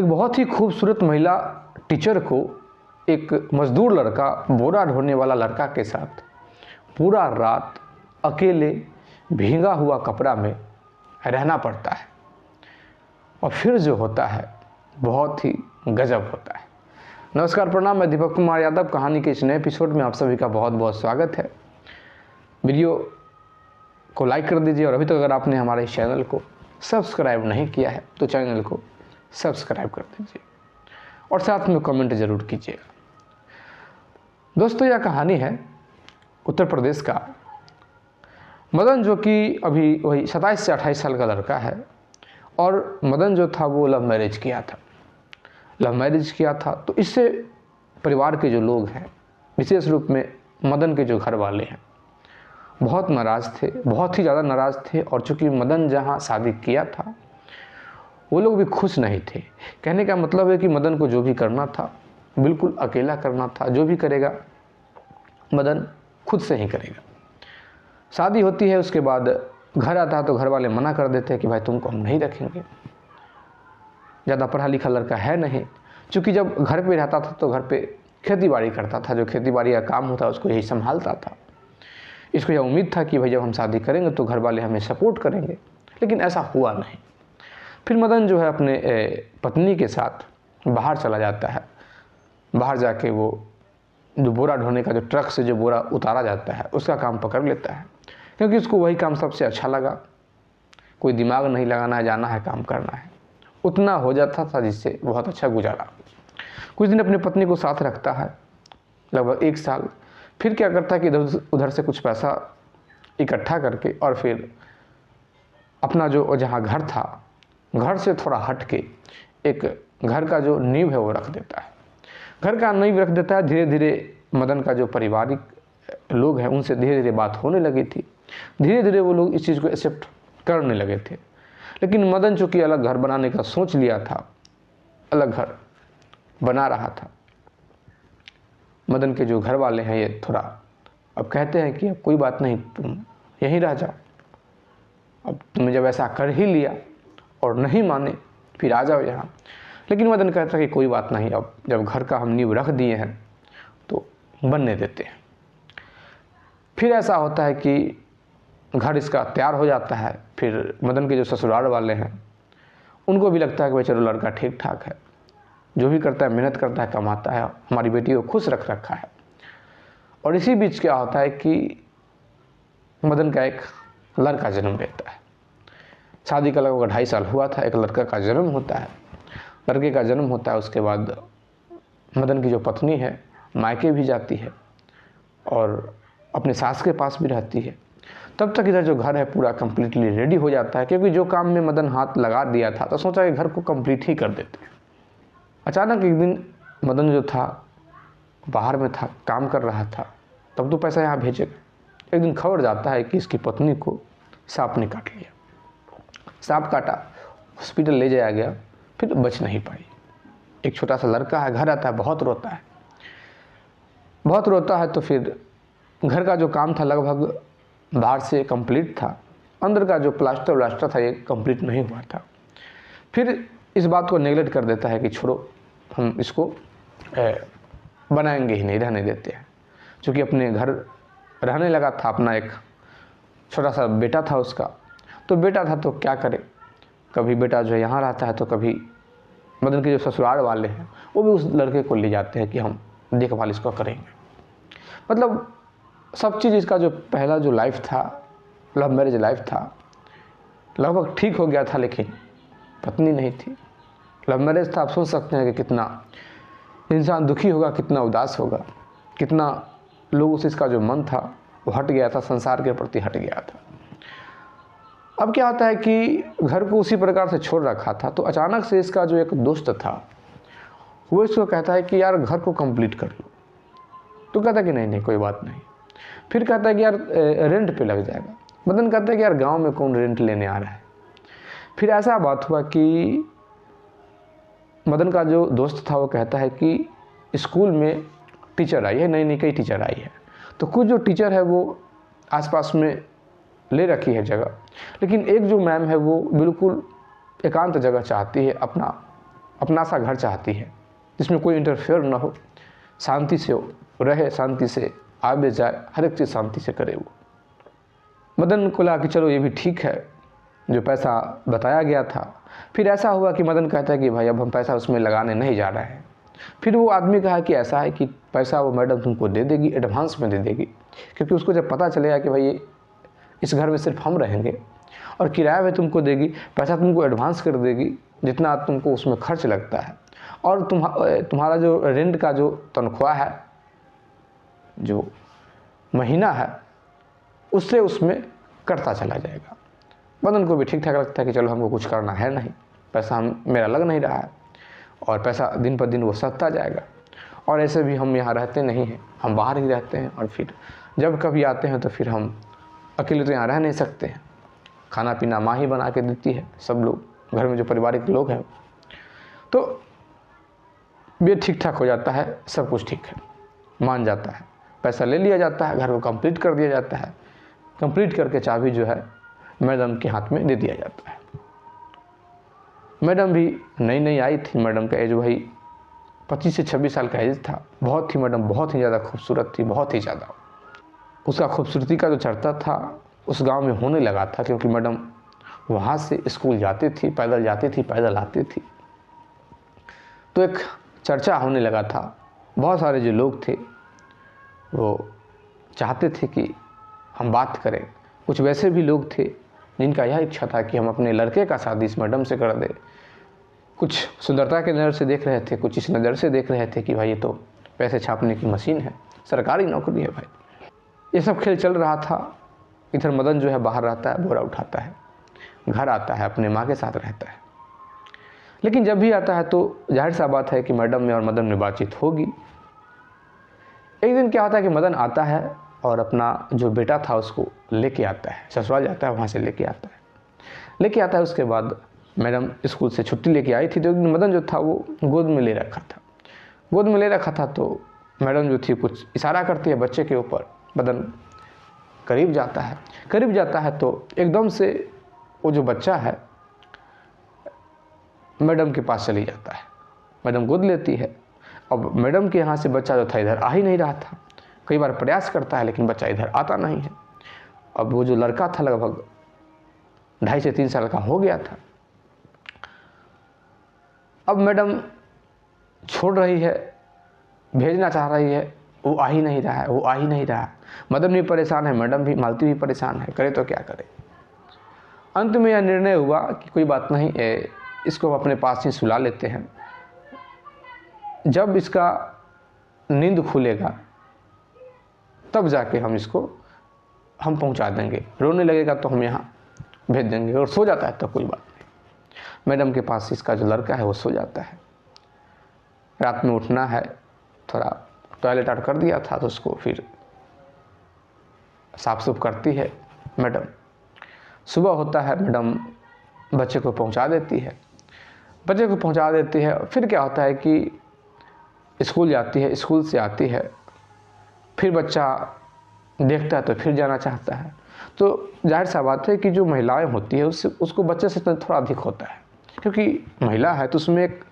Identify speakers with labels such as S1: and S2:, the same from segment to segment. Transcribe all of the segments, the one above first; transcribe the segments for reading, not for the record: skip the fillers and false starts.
S1: एक बहुत ही खूबसूरत महिला टीचर को एक मज़दूर लड़का, बोरा ढोने वाला लड़का के साथ पूरा रात अकेले भीगा हुआ कपड़ा में रहना पड़ता है। और फिर जो होता है बहुत ही गजब होता है। नमस्कार, प्रणाम। मैं दीपक कुमार यादव। कहानी के इस नए एपिसोड में आप सभी का बहुत बहुत स्वागत है। वीडियो को लाइक कर दीजिए और अभी तक अगर आपने हमारे इस चैनल को सब्सक्राइब नहीं किया है तो चैनल को सब्सक्राइब कर दीजिए और साथ में कमेंट ज़रूर कीजिएगा। दोस्तों, यह कहानी है उत्तर प्रदेश का। मदन जो कि अभी वही 27 से 28 साल का लड़का है और मदन जो था वो लव मैरिज किया था। तो इससे परिवार के जो लोग हैं, विशेष रूप में मदन के जो घर वाले हैं, बहुत नाराज़ थे, बहुत ही ज़्यादा नाराज़ थे। और चूँकि मदन जहाँ शादी किया था वो लोग भी खुश नहीं थे। कहने का मतलब है कि मदन को जो भी करना था बिल्कुल अकेला करना था। जो भी करेगा मदन खुद से ही करेगा। शादी होती है, उसके बाद घर आता है तो घर वाले मना कर देते हैं कि भाई तुमको हम नहीं रखेंगे, ज़्यादा पढ़ा लिखा लड़का है नहीं। चूँकि जब घर पे रहता था तो घर पे खेती बाड़ी करता था, जो खेती बाड़ी का काम होता है उसको यही संभालता था। इसको यह उम्मीद था कि भाई जब हम शादी करेंगे तो घर वाले हमें सपोर्ट करेंगे, लेकिन ऐसा हुआ नहीं। फिर मदन जो है अपने पत्नी के साथ बाहर चला जाता है। बाहर जाके वो जो बोरा ढोने का, जो ट्रक से जो बोरा उतारा जाता है उसका काम पकड़ लेता है, क्योंकि उसको वही काम सबसे अच्छा लगा। कोई दिमाग नहीं लगाना है, जाना है, काम करना है, उतना हो जाता था जिससे बहुत अच्छा गुजारा। कुछ दिन अपनी पत्नी को साथ रखता है, लगभग 1 साल। फिर क्या करता है कि इधर उधर से कुछ पैसा इकट्ठा करके और फिर अपना जो जहाँ घर था, घर से थोड़ा हट के एक घर का जो नींव है वो रख देता है। घर का नींव रख देता है। धीरे धीरे मदन का जो पारिवारिक लोग हैं उनसे धीरे धीरे बात होने लगी थी। धीरे धीरे वो लोग इस चीज़ को एक्सेप्ट करने लगे थे। लेकिन मदन चूँकि अलग घर बनाने का सोच लिया था, अलग घर बना रहा था, मदन के जो घर वाले हैं ये थोड़ा अब कहते हैं कि अब कोई बात नहीं, तुम यहीं रह जाओ, अब तुमने जब ऐसा कर ही लिया और नहीं माने फिर आ जाओ यहाँ। लेकिन मदन कहता है कि कोई बात नहीं, अब जब घर का हम नींव रख दिए हैं तो बनने देते हैं। फिर ऐसा होता है कि घर इसका तैयार हो जाता है। फिर मदन के जो ससुराल वाले हैं उनको भी लगता है कि भाई चलो लड़का ठीक ठाक है, जो भी करता है मेहनत करता है, कमाता है, हमारी बेटी को खुश रख रखा है। और इसी बीच क्या होता है कि मदन का एक लड़का जन्म लेता है। शादी का लगभग 2.5 साल हुआ था, एक लड़का का जन्म होता है। लड़के का जन्म होता है, उसके बाद मदन की जो पत्नी है मायके भी जाती है और अपने सास के पास भी रहती है। तब तक इधर जो घर है पूरा कम्प्लीटली रेडी हो जाता है, क्योंकि जो काम में मदन हाथ लगा दिया था तो सोचा कि घर को कंप्लीट ही कर देते हैं। अचानक एक दिन मदन जो था बाहर में था, काम कर रहा था, तब तो पैसा यहाँ भेजेगा। एक दिन खबर जाता है कि इसकी पत्नी को सांप ने काट लिया। सांप काटा, हॉस्पिटल ले जाया गया, फिर बच नहीं पाई। एक छोटा सा लड़का है, घर आता है, बहुत रोता है। तो फिर घर का जो काम था लगभग बाहर से कंप्लीट था, अंदर का जो प्लास्टर था ये कंप्लीट नहीं हुआ था। फिर इस बात को नेगलेक्ट कर देता है कि छोड़ो, हम इसको बनाएंगे ही नहीं, रहने देते हैं। क्योंकि अपने घर रहने लगा था, अपना एक छोटा सा बेटा था उसका, तो बेटा था तो क्या करे, कभी बेटा जो है यहाँ रहता है तो कभी मदन के जो ससुराल वाले हैं वो भी उस लड़के को ले जाते हैं कि हम देखभाल इसको करेंगे। मतलब सब चीज़ इसका जो पहला जो लाइफ था, लव मैरिज लाइफ था, लगभग ठीक हो गया था, लेकिन पत्नी नहीं थी। लव मैरिज था, आप सोच सकते हैं कि कितना इंसान दुखी होगा, कितना उदास होगा, कितना लोगों से इसका जो मन था वो हट गया था, संसार के प्रति हट गया था। अब क्या होता है कि घर को उसी प्रकार से छोड़ रखा था, तो अचानक से इसका जो एक दोस्त था वो इसको कहता है कि यार घर को कंप्लीट कर लो। तो कहता है कि नहीं कोई बात नहीं। फिर कहता है कि यार रेंट पे लग जाएगा। मदन कहता है कि यार गांव में कौन रेंट लेने आ रहा है। फिर ऐसा बात हुआ कि मदन का जो दोस्त था वो कहता है कि स्कूल में टीचर आई है, नई कई टीचर आई है, तो कुछ जो टीचर है वो आसपास में ले रखी है जगह, लेकिन एक जो मैम है वो बिल्कुल एकांत जगह चाहती है अपना अपना सा घर चाहती है जिसमें कोई इंटरफेयर ना हो, शांति से रहे, शांति से आवे जाए, हर एक चीज़ शांति से करे। वो मदन को लगा कि चलो ये भी ठीक है जो पैसा बताया गया था। फिर ऐसा हुआ कि मदन कहता है कि भाई अब हम पैसा उसमें लगाने नहीं जा रहे हैं। फिर वो आदमी कहा कि ऐसा है कि पैसा वो मैडम तुमको दे देगी, एडवांस में दे देगी, क्योंकि उसको जब पता चलेगा कि भाई इस घर में सिर्फ हम रहेंगे और किराया भी तुमको देगी, पैसा तुमको एडवांस कर देगी जितना तुमको उसमें खर्च लगता है, और तुम्हारा जो रेंट का जो तनख्वाह है, जो महीना है, उससे उसमें कटता चला जाएगा। मदन को भी ठीक ठाक लगता है कि चलो हमको कुछ करना है नहीं, पैसा मेरा लग नहीं रहा है और पैसा दिन पर दिन वो सधता जाएगा, और ऐसे भी हम यहाँ रहते नहीं हैं, हम बाहर ही रहते हैं, और फिर जब कभी आते हैं तो फिर हम अकेले तो यहाँ रह नहीं सकते हैं, खाना पीना माँ ही बना के देती है, सब लोग घर में जो पारिवारिक लोग हैं। तो ये ठीक ठाक हो जाता है, सब कुछ ठीक है, मान जाता है, पैसा ले लिया जाता है, घर को कंप्लीट कर दिया जाता है, कंप्लीट करके चाबी जो है मैडम के हाथ में दे दिया जाता है। मैडम भी नई नई आई थी, मैडम का एज वही 25 से 26 साल का एज था। बहुत ही मैडम बहुत ही ज़्यादा खूबसूरत थी, बहुत ही ज़्यादा। उसका खूबसूरती का जो चर्चा था उस गांव में होने लगा था, क्योंकि मैडम वहाँ से स्कूल जाती थी, पैदल जाती थी, पैदल आती थी, तो एक चर्चा होने लगा था। बहुत सारे जो लोग थे वो चाहते थे कि हम बात करें। कुछ वैसे भी लोग थे जिनका यह इच्छा था कि हम अपने लड़के का शादी इस मैडम से कर दें। कुछ सुंदरता के नज़र से देख रहे थे, कुछ इस नज़र से देख रहे थे कि भाई ये तो पैसे छापने की मशीन है, सरकारी नौकरी है भाई। ये सब खेल चल रहा था। इधर मदन जो है बाहर रहता है, बोरा उठाता है, घर आता है, अपने माँ के साथ रहता है। लेकिन जब भी आता है तो जाहिर सा बात है कि मैडम में और मदन में बातचीत होगी। एक दिन क्या होता है कि मदन आता है और अपना जो बेटा था उसको लेके आता है, ससुराल जाता है, वहाँ से लेके आता है। उसके बाद मैडम स्कूल से छुट्टी लेके आई थी, तो एक दिन मदन जो था वो गोद में ले रखा था। तो मैडम जो थी कुछ इशारा करती है बच्चे के ऊपर। मदन करीब जाता है तो एकदम से वो जो बच्चा है मैडम के पास चली जाता है। मैडम गोद लेती है। अब मैडम के यहाँ से बच्चा जो था इधर आ ही नहीं रहा था। कई बार प्रयास करता है लेकिन बच्चा इधर आता नहीं है। अब वो जो लड़का था लगभग 2.5 से 3 साल का हो गया था। अब मैडम छोड़ रही है, भेजना चाह रही है, वो आ ही नहीं रहा है। मदन भी परेशान है, मैडम भी, मालती भी परेशान है, करे तो क्या करे। अंत में यह निर्णय हुआ कि कोई बात नहीं, इसको अपने पास ही सुला लेते हैं। जब इसका नींद खुलेगा तब जाके हम पहुंचा देंगे। रोने लगेगा तो हम यहाँ भेज देंगे, और सो जाता है तो कोई बात नहीं। मैडम के पास इसका जो लड़का है वो सो जाता है। रात में उठना है, थोड़ा टॉयलेट आउट कर दिया था तो उसको फिर साफ सुफ करती है मैडम। सुबह होता है, मैडम बच्चे को पहुंचा देती है। फिर क्या होता है कि स्कूल जाती है, स्कूल से आती है, फिर बच्चा देखता है तो फिर जाना चाहता है। तो जाहिर सा बात है कि जो महिलाएं होती है उसको बच्चे से थोड़ा अधिक होता है, क्योंकि महिला है तो उसमें एक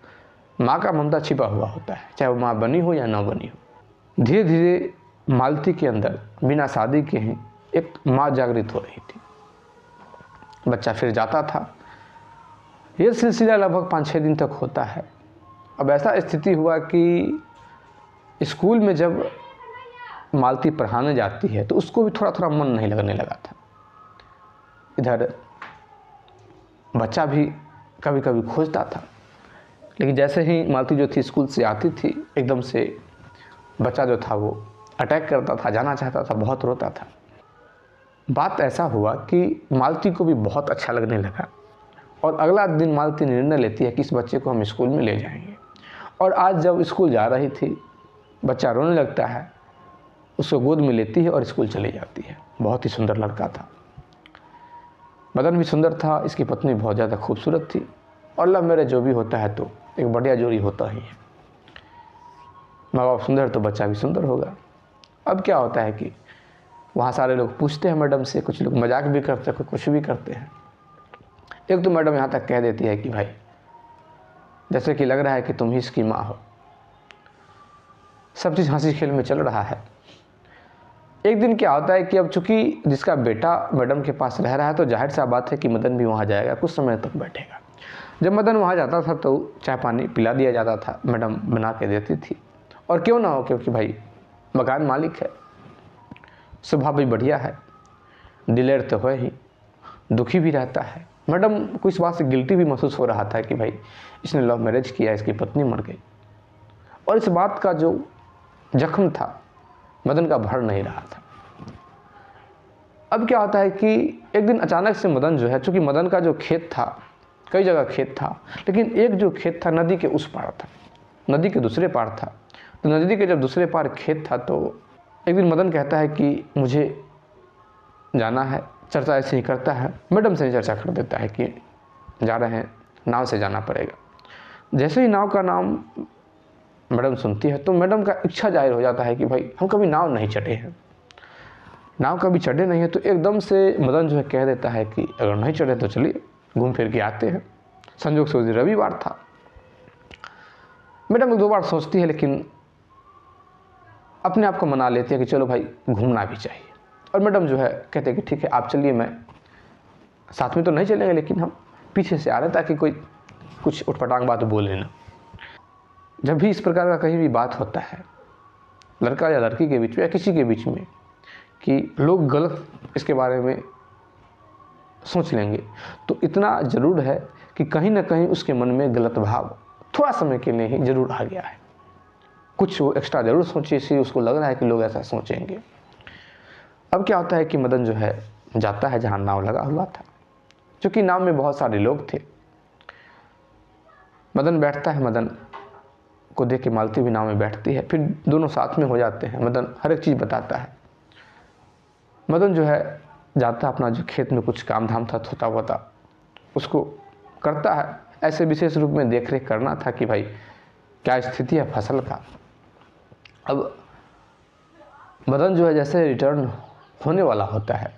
S1: माँ का ममता छिपा हुआ होता है, चाहे वो माँ बनी हो या ना बनी हो। धीरे धीरे मालती के अंदर बिना शादी के ही एक माँ जागृत हो रही थी। बच्चा फिर जाता था। यह सिलसिला लगभग 5-6 दिन तक होता है। अब ऐसा स्थिति हुआ कि स्कूल में जब मालती पढ़ाने जाती है तो उसको भी थोड़ा थोड़ा मन नहीं लगने लगा था। इधर बच्चा भी कभी कभी खोजता था, लेकिन जैसे ही मालती जो थी स्कूल से आती थी, एकदम से बच्चा जो था वो अटैक करता था, जाना चाहता था, बहुत रोता था। बात ऐसा हुआ कि मालती को भी बहुत अच्छा लगने लगा, और अगला दिन मालती निर्णय लेती है कि इस बच्चे को हम स्कूल में ले जाएंगे। और आज जब स्कूल जा रही थी, बच्चा रोने लगता है, उसको गोद में लेती है और स्कूल चली जाती है। बहुत ही सुंदर लड़का था। मदन भी सुंदर था, इसकी पत्नी बहुत ज़्यादा खूबसूरत थी, और लव मैरिज जो भी होता है तो एक बढ़िया जोड़ी होता ही है। माँ बाप सुंदर तो बच्चा भी सुंदर होगा। अब क्या होता है कि वहाँ सारे लोग पूछते हैं मैडम से, कुछ लोग मजाक भी करते हैं, कुछ भी करते हैं। एक तो मैडम यहाँ तक कह देती है कि भाई जैसे कि लग रहा है कि तुम ही इसकी माँ हो। सब चीज़ हंसी खेल में चल रहा है। एक दिन क्या होता है कि अब चूंकि जिसका बेटा मैडम के पास रह रहा है तो जाहिर सा बात है कि मदन भी वहाँ जाएगा, कुछ समय तक बैठेगा। जब मदन वहाँ जाता था तो चाय पानी पिला दिया जाता था, मैडम बना के देती थी। और क्यों ना हो, क्योंकि भाई मकान मालिक है, स्वभाव भी बढ़िया है, दिलेर तो है ही, दुखी भी रहता है। मैडम को इस बात से गिल्टी भी महसूस हो रहा था कि भाई इसने लव मैरिज किया, इसकी पत्नी मर गई। और इस बात का जो जख्म था मदन का भर नहीं रहा था। अब क्या होता है कि एक दिन अचानक से मदन जो है, चूंकि मदन का जो खेत था, कई जगह खेत था, लेकिन एक जो खेत था नदी के उस पार था, नदी के दूसरे पार था। तो नदी के जब दूसरे पार खेत था तो एक दिन मदन कहता है कि मुझे जाना है। चर्चा ऐसे ही करता है, मैडम से ही चर्चा कर देता है कि जा रहे हैं, नाव से जाना पड़ेगा। जैसे ही नाव का नाम मैडम सुनती है तो मैडम का इच्छा जाहिर हो जाता है कि भाई हम कभी नाव नहीं चढ़े हैं, नाव कभी चढ़े नहीं है। तो एकदम से मदन जो है कह देता है कि अगर नहीं चढ़े तो चलिए घूम फिर के आते हैं। संजोग से उस दिन रविवार था। मैडम एक दो बार सोचती है लेकिन अपने आप को मना लेती है कि चलो भाई घूमना भी चाहिए। और मैडम जो है कहते हैं कि ठीक है आप चलिए, मैं साथ में तो नहीं चलेंगे लेकिन हम पीछे से आ रहे हैं ताकि कोई कुछ उठपटांग बात बोले ना। जब भी इस प्रकार का कहीं भी बात होता है लड़का या लड़की के बीच में या किसी के बीच में कि लोग गलत इसके बारे में सोच लेंगे, तो इतना ज़रूर है कि कहीं ना कहीं उसके मन में गलत भाव थोड़ा समय के लिए ही ज़रूर आ गया है। कुछ वो एक्स्ट्रा ज़रूर सोचे, इसलिए उसको लग रहा है कि लोग ऐसा सोचेंगे। अब क्या होता है कि मदन जो है जाता है जहाँ नाव लगा हुआ था, क्योंकि नाव में बहुत सारे लोग थे। मदन बैठता है, मदन को देख के मालती भी नाव में बैठती है, फिर दोनों साथ में हो जाते हैं। मदन हर एक चीज़ बताता है। मदन जो है जाता है अपना जो खेत में कुछ काम धाम था छोटा मोटा उसको करता है। ऐसे विशेष रूप में देख रेख करना था कि भाई क्या स्थिति है फसल का। अब मदन जो है जैसे रिटर्न होने वाला होता है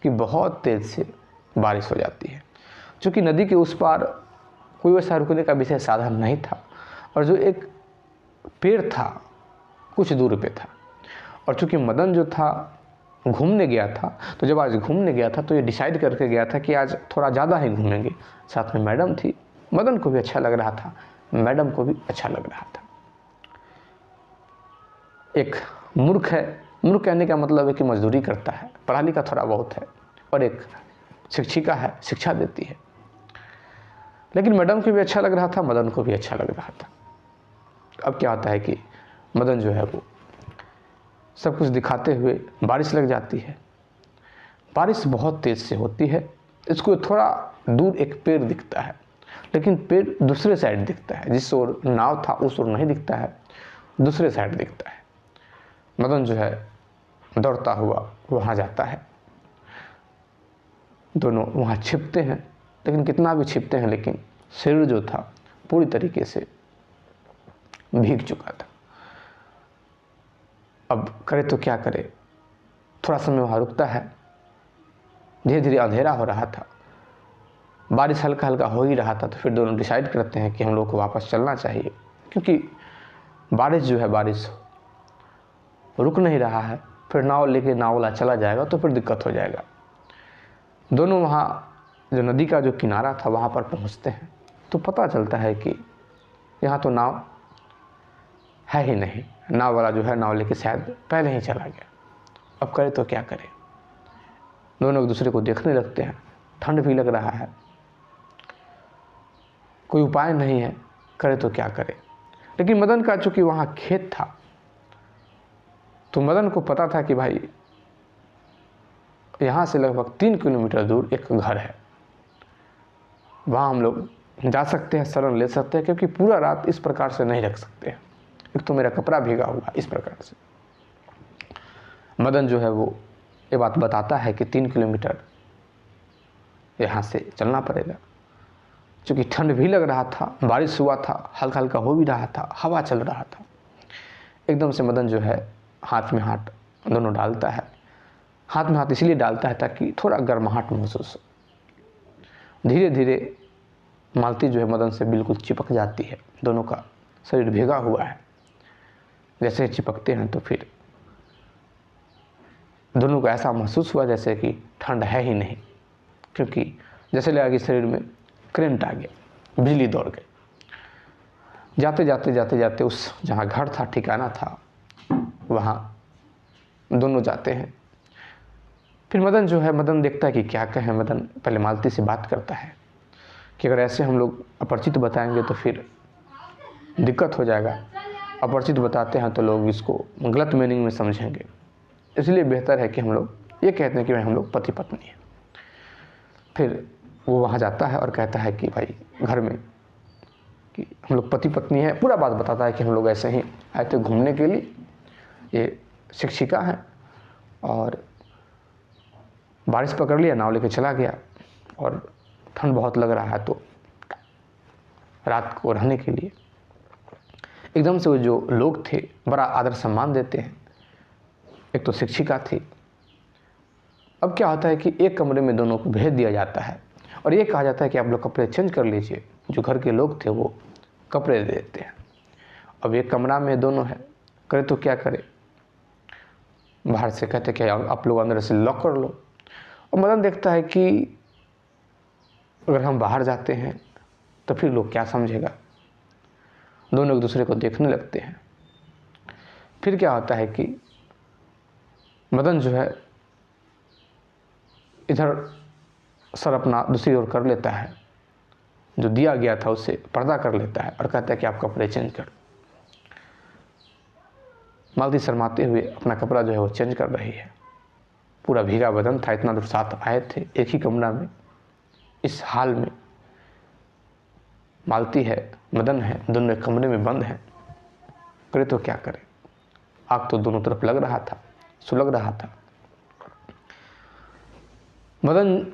S1: कि बहुत तेज़ से बारिश हो जाती है। चूँकि नदी के उस पार कोई वैसा रुकने का विशेष साधन नहीं था और जो एक पेड़ था कुछ दूर पे था। और चूँकि मदन जो था घूमने गया था, तो जब आज घूमने गया था तो ये डिसाइड करके गया था कि आज थोड़ा ज़्यादा ही घूमेंगे। साथ में मैडम थी, मदन को भी अच्छा लग रहा था, मैडम को भी अच्छा लग रहा था। एक मूर्ख है, मूर्ख कहने का मतलब है कि मजदूरी करता है, पढ़ा लिखा थोड़ा बहुत है, और एक शिक्षिका है, शिक्षा देती है। लेकिन मैडम को भी अच्छा लग रहा था, मदन को भी अच्छा लग रहा था। अब क्या होता है कि मदन जो है वो सब कुछ दिखाते हुए बारिश लग जाती है। बारिश बहुत तेज़ से होती है। इसको थोड़ा दूर एक पेड़ दिखता है, लेकिन पेड़ दूसरे साइड दिखता है, जिस ओर नाव था उस ओर नहीं दिखता है, दूसरे साइड दिखता है। मदन जो है दौड़ता हुआ वहाँ जाता है। दोनों वहाँ छिपते हैं, लेकिन कितना भी छिपते हैं लेकिन शरीर जो था पूरी तरीके से भीग चुका था। अब करे तो क्या करे, थोड़ा समय वहाँ रुकता है। धीरे धीरे अंधेरा हो रहा था, बारिश हल्का हल्का हो ही रहा था। तो फिर दोनों डिसाइड करते हैं कि हम लोग को वापस चलना चाहिए, क्योंकि बारिश जो है बारिश रुक नहीं रहा है। फिर नाव लेके नाव वाला चला जाएगा तो फिर दिक्कत हो जाएगा। दोनों वहाँ जो नदी का जो किनारा था वहाँ पर पहुँचते हैं तो पता चलता है कि यहाँ तो नाव है ही नहीं। नाव वाला जो है नाव लेके शायद पहले ही चला गया। अब करे तो क्या करे, दोनों एक दूसरे को देखने लगते हैं। ठंड भी लग रहा है, कोई उपाय नहीं है, करे तो क्या करे। लेकिन मदन का चूँकि वहाँ खेत था तो मदन को पता था कि भाई यहाँ से लगभग 3 किलोमीटर दूर एक घर है, वहाँ हम लोग जा सकते हैं, शरण ले सकते हैं, क्योंकि पूरा रात इस प्रकार से नहीं रख सकते हैं। एक तो मेरा कपड़ा भीगा हुआ, इस प्रकार से मदन जो है वो ये बात बताता है कि 3 किलोमीटर यहाँ से चलना पड़ेगा। क्योंकि ठंड भी लग रहा था, बारिश हुआ था, हल्का हल्का हो भी रहा था, हवा चल रहा था। एकदम से मदन जो है हाथ में हाथ दोनों डालता है। हाथ में हाथ इसलिए डालता है ताकि थोड़ा गर्माहट महसूस हो। धीरे धीरे मालती जो है मदन से बिल्कुल चिपक जाती है। दोनों का शरीर भीगा हुआ है। जैसे चिपकते हैं तो फिर दोनों को ऐसा महसूस हुआ जैसे कि ठंड है ही नहीं, क्योंकि जैसे लगा कि शरीर में करंट आ गया, बिजली दौड़ गई। जाते जाते जाते जाते उस जहाँ घर था, ठिकाना था, वहाँ दोनों जाते हैं। फिर मदन जो है, मदन देखता है कि क्या कहें। मदन पहले मालती से बात करता है कि अगर ऐसे हम लोग अपरिचित बताएंगे तो फिर दिक्कत हो जाएगा। अपरिचित बताते हैं तो लोग इसको गलत मीनिंग में समझेंगे, इसलिए बेहतर है कि हम लोग ये कहते हैं कि भाई हम लोग पति पत्नी हैं। फिर वो वहाँ जाता है और कहता है कि भाई घर में कि हम लोग पति पत्नी है। पूरा बात बताता है कि हम लोग ऐसे ही आए थे घूमने के लिए, ये शिक्षिका है और बारिश पकड़ लिया, नाव लेके चला गया और ठंड बहुत लग रहा है तो रात को रहने के लिए। एकदम से वो जो लोग थे बड़ा आदर सम्मान देते हैं। एक तो शिक्षिका थी। अब क्या होता है कि एक कमरे में दोनों को भेज दिया जाता है और ये कहा जाता है कि आप लोग कपड़े चेंज कर लीजिए। जो घर के लोग थे वो कपड़े दे देते हैं। अब एक कमरा में दोनों है, करे तो क्या करे। बाहर से कहते कि आप लोग अंदर से लॉक कर लो। और मदन देखता है कि अगर हम बाहर जाते हैं तो फिर लोग क्या समझेगा। दोनों एक दूसरे को देखने लगते हैं। फिर क्या होता है कि मदन जो है इधर सर अपना दूसरी ओर कर लेता है, जो दिया गया था उससे पर्दा कर लेता है और कहता है कि आप कपड़े चेंज कर। मालती शर्माते हुए अपना कपड़ा जो है वो चेंज कर रही है। पूरा भीगा बदन था, इतना दूर साथ आए थे एक ही कमरा में। इस हाल में मालती है, मदन है, दोनों एक कमरे में बंद हैं। करे तो क्या करे। आग तो दोनों तरफ लग रहा था, सुलग रहा था। मदन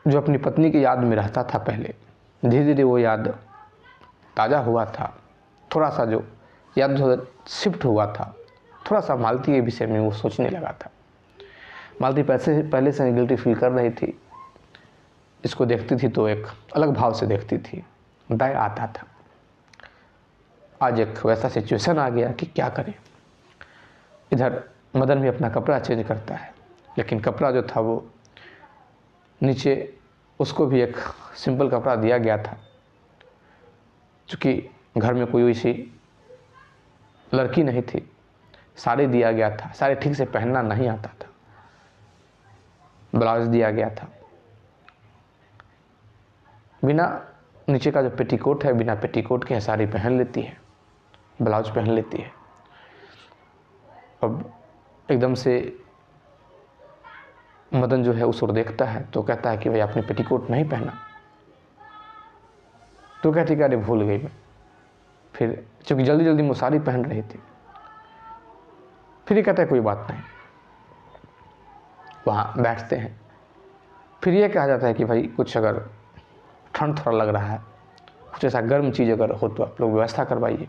S1: जो अपनी पत्नी की याद में रहता था पहले, धीरे धीरे वो याद ताज़ा हुआ था। थोड़ा सा जो याद जो शिफ्ट हुआ था, थोड़ा सा मालती के विषय में वो सोचने लगा था। मालती पहले से गिल्टी फील कर रही थी। इसको देखती थी तो एक अलग भाव से देखती थी, दया आता था। आज एक वैसा सिचुएशन आ गया कि क्या करें। इधर मदन भी अपना कपड़ा चेंज करता है, लेकिन कपड़ा जो था वो नीचे उसको भी एक सिंपल कपड़ा दिया गया था। चूँकि घर में कोई ऐसी लड़की नहीं थी, साड़ी दिया गया था। साड़ी ठीक से पहनना नहीं आता था। ब्लाउज दिया गया था। बिना नीचे का जो पेटीकोट है, बिना पेटीकोट के साड़ी पहन लेती है, ब्लाउज पहन लेती है। अब एकदम से मदन जो है उस ओर देखता है तो कहता है कि भाई आपने पेटीकोट नहीं पहना। तो कहती कि अरे भूल गई मैं। फिर चूँकि जल्दी जल्दी वो साड़ी पहन रही थी। फिर ये कहता है कोई बात नहीं। वहाँ बैठते हैं। फिर ये कहा जाता है कि भाई कुछ अगर ठंड थोड़ा लग रहा है, कुछ ऐसा गर्म चीज़ अगर हो तो आप लोग व्यवस्था करवाइए।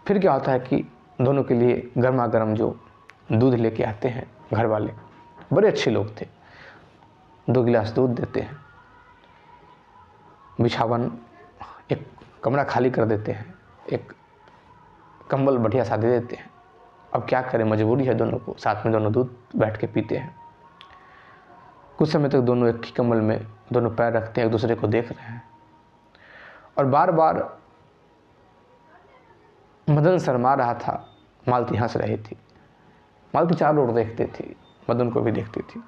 S1: फिर क्या होता है कि दोनों के लिए गर्मा गर्म जो दूध लेके आते हैं घर वाले, बड़े अच्छे लोग थे। 2 गिलास दूध देते हैं। बिछावन, एक कमरा खाली कर देते हैं, एक कंबल बढ़िया सा दे देते हैं। अब क्या करें, मजबूरी है दोनों को। साथ में दोनों दूध बैठ के पीते हैं। कुछ समय तक दोनों एक ही कंबल में दोनों पैर रखते हैं, एक दूसरे को देख रहे हैं। और बार बार मदन शर्मा रहा था, मालती हंस रही थी। मालती चारों ओर देखती थी, मदन को भी देखती थी।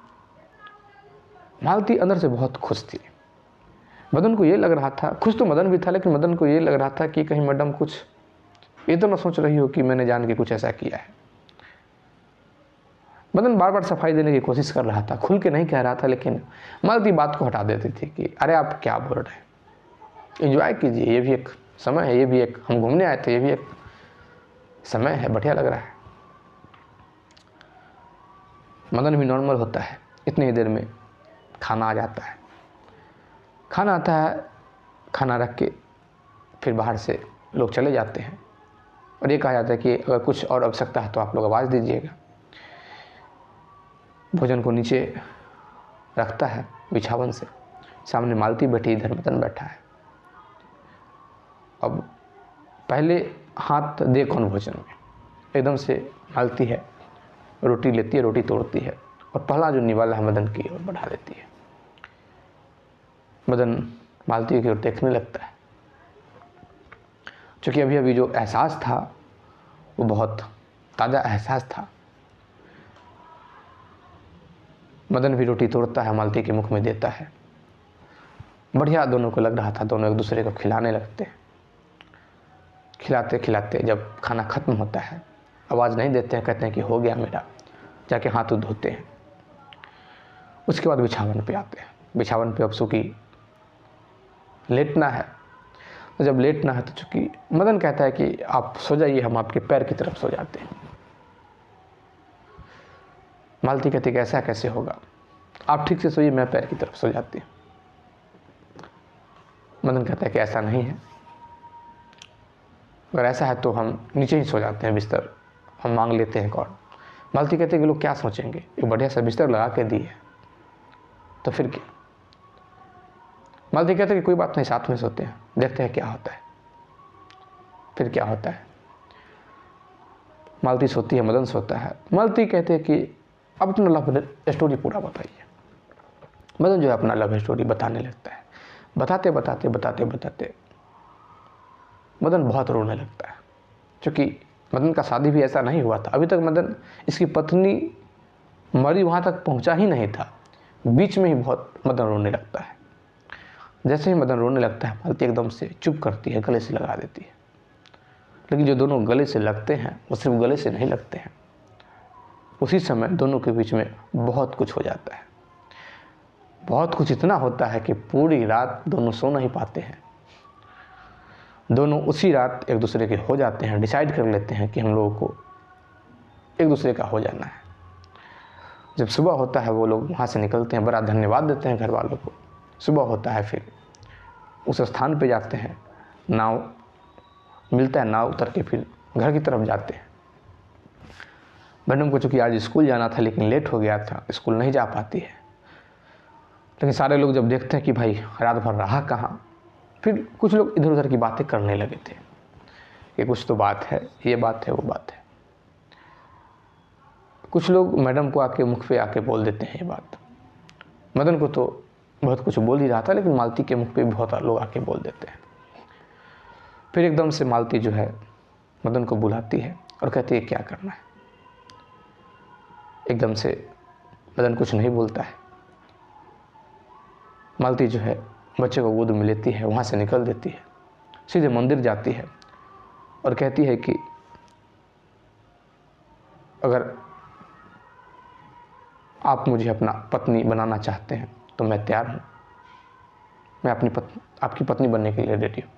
S1: मालती अंदर से बहुत खुश थी। मदन को ये लग रहा था, खुश तो मदन भी था, लेकिन मदन को ये लग रहा था कि कहीं मैडम कुछ ये तो ना सोच रही हो कि मैंने जान के कुछ ऐसा किया है। मदन बार बार सफाई देने की कोशिश कर रहा था, खुल के नहीं कह रहा था, लेकिन मालती बात को हटा देती थी कि अरे आप क्या बोल रहे हैं, एंजॉय कीजिए, ये भी एक समय है, ये भी एक हम घूमने आए थे, ये भी एक समय है, बढ़िया लग रहा है। मदन भी नॉर्मल होता है। इतनी ही देर में खाना आ जाता है। खाना आता है, खाना रख के फिर बाहर से लोग चले जाते हैं और ये कहा जाता है कि अगर कुछ और आवश्यकता है तो आप लोग आवाज़ दीजिएगा। भोजन को नीचे रखता है बिछावन से, सामने मालती बैठी, इधर मदन बैठा है। अब पहले हाथ दे कौन भोजन में, एकदम से मालती है, रोटी लेती है, रोटी तोड़ती है और पहला जो निवाला है मदन की ओर बढ़ा देती है। मदन मालती की ओर देखने लगता है। क्योंकि अभी अभी जो एहसास था वो बहुत ताज़ा एहसास था। मदन भी रोटी तोड़ता है, मालती के मुख में देता है। बढ़िया दोनों को लग रहा था, दोनों एक दूसरे को खिलाने लगते हैं। खिलाते खिलाते जब खाना ख़त्म होता है, आवाज़ नहीं देते हैं, कहते हैं कि हो गया मेरा, जाके हाथ धोते हैं। उसके बाद बिछावन पे आते हैं। बिछावन पे अब चूँकि लेटना है, तो जब लेटना है तो चूँकि मदन कहता है कि आप सो जाइए, हम आपके पैर की तरफ सो जाते हैं। मालती कहती कि ऐसा कैसे होगा, आप ठीक से सोइए, मैं पैर की तरफ सो जाती हूँ। मदन कहता है कि ऐसा नहीं है, अगर ऐसा है तो हम नीचे ही सो जाते हैं, बिस्तर हम मांग लेते हैं कौन। मालती कहते हैं कि लोग क्या सोचेंगे, एक बढ़िया सा बिस्तर लगा के दिए तो फिर क्या। मालती कहते हैं कि कोई बात नहीं, साथ में सोते हैं, देखते हैं क्या होता है। फिर क्या होता है। मालती सोती है, मदन सोता है। मालती कहते हैं कि अब अपना लव स्टोरी पूरा बताइए। मदन जो है अपना लव स्टोरी बताने लगता है। बताते बताते बताते बताते मदन बहुत रोने लगता है। क्योंकि मदन का शादी भी ऐसा नहीं हुआ था, अभी तक मदन इसकी पत्नी मरी वहाँ तक पहुँचा ही नहीं था। बीच में ही बहुत मदन रोने लगता है। जैसे ही मदन रोने लगता है, मालती एकदम से चुप करती है, गले से लगा देती है। लेकिन जो दोनों गले से लगते हैं वो सिर्फ गले से नहीं लगते हैं, उसी समय दोनों के बीच में बहुत कुछ हो जाता है। बहुत कुछ इतना होता है कि पूरी रात दोनों सो नहीं पाते हैं। दोनों उसी रात एक दूसरे के हो जाते हैं, डिसाइड कर लेते हैं कि हम लोगों को एक दूसरे का हो जाना है। जब सुबह होता है वो लोग वहाँ से निकलते हैं, बड़ा धन्यवाद देते हैं घर वालों को। सुबह होता है, फिर उस स्थान पे जाते हैं, नाव मिलता है, नाव उतर के फिर घर की तरफ जाते हैं। मैडम को चूँकि आज स्कूल जाना था लेकिन लेट हो गया था, स्कूल नहीं जा पाती है। लेकिन सारे लोग जब देखते हैं कि भाई रात भर रहा कहाँ, फिर कुछ लोग इधर उधर की बातें करने लगे थे कि कुछ तो बात है, ये बात है, वो बात है। कुछ लोग मैडम को आके मुख पे आके बोल देते हैं ये बात। मदन को तो बहुत कुछ बोल ही रहा था, लेकिन मालती के मुख पे भी बहुत लोग आके बोल देते हैं। फिर एकदम से मालती जो है मदन को बुलाती है और कहती है क्या करना है। एकदम से मदन कुछ नहीं बोलता है। मालती जो है बच्चे को गोद में लेती है, वहाँ से निकल देती है, सीधे मंदिर जाती है और कहती है कि अगर आप मुझे अपना पत्नी बनाना चाहते हैं तो मैं तैयार हूँ, मैं आपकी पत्नी बनने के लिए रेडी हूँ।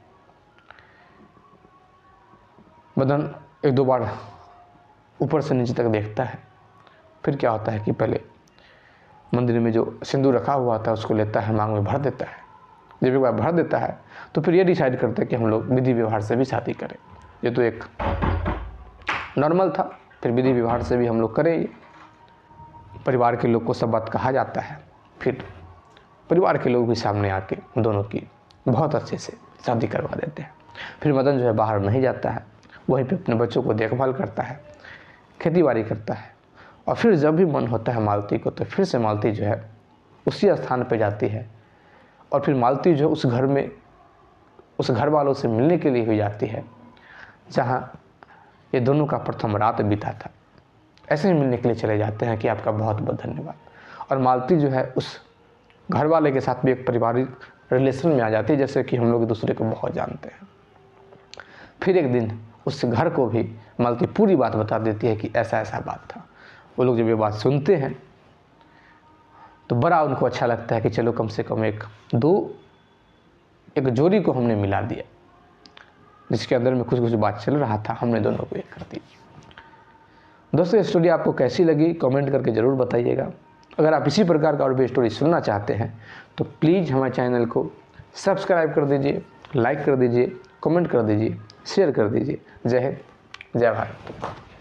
S1: मदन एक दो बार ऊपर से नीचे तक देखता है। फिर क्या होता है कि पहले मंदिर में जो सिंदूर रखा हुआ था उसको लेता है, मांग में भर देता है। जब एक बार भर देता है तो फिर ये डिसाइड करता है कि हम लोग विधि व्यवहार से भी शादी करें। ये तो एक नॉर्मल था, फिर विधि व्यवहार से भी हम लोग करें। परिवार के लोग को सब बात कहा जाता है। फिर परिवार के लोग भी सामने आके दोनों की बहुत अच्छे से शादी करवा देते हैं। फिर मदन जो है बाहर नहीं जाता है, वहीं पे अपने बच्चों को देखभाल करता है, खेती बाड़ी करता है। और फिर जब भी मन होता है मालती को, तो फिर से मालती जो है उसी स्थान पे जाती है। और फिर मालती जो उस घर में उस घर वालों से मिलने के लिए भी जाती है जहाँ ये दोनों का प्रथम रात बीता था। ऐसे ही मिलने के लिए चले जाते हैं कि आपका बहुत बहुत धन्यवाद। और मालती जो है उस घर वाले के साथ भी एक पारिवारिक रिलेशन में आ जाती है, जैसे कि हम लोग एक दूसरे को बहुत जानते हैं। फिर एक दिन उस घर को भी मालती पूरी बात बता देती है कि ऐसा ऐसा बात था। वो लोग जब ये बात सुनते हैं तो बड़ा उनको अच्छा लगता है कि चलो कम से कम एक जोड़ी को हमने मिला दिया, जिसके अंदर में कुछ कुछ बात चल रहा था, हमने दोनों को एक कर दी। दोस्तों, ये स्टोरी आपको कैसी लगी कमेंट करके ज़रूर बताइएगा। अगर आप इसी प्रकार का और भी स्टोरी सुनना चाहते हैं तो प्लीज़ हमारे चैनल को सब्सक्राइब कर दीजिए, लाइक कर दीजिए, कमेंट कर दीजिए, शेयर कर दीजिए। जय हिंद, जय भारत।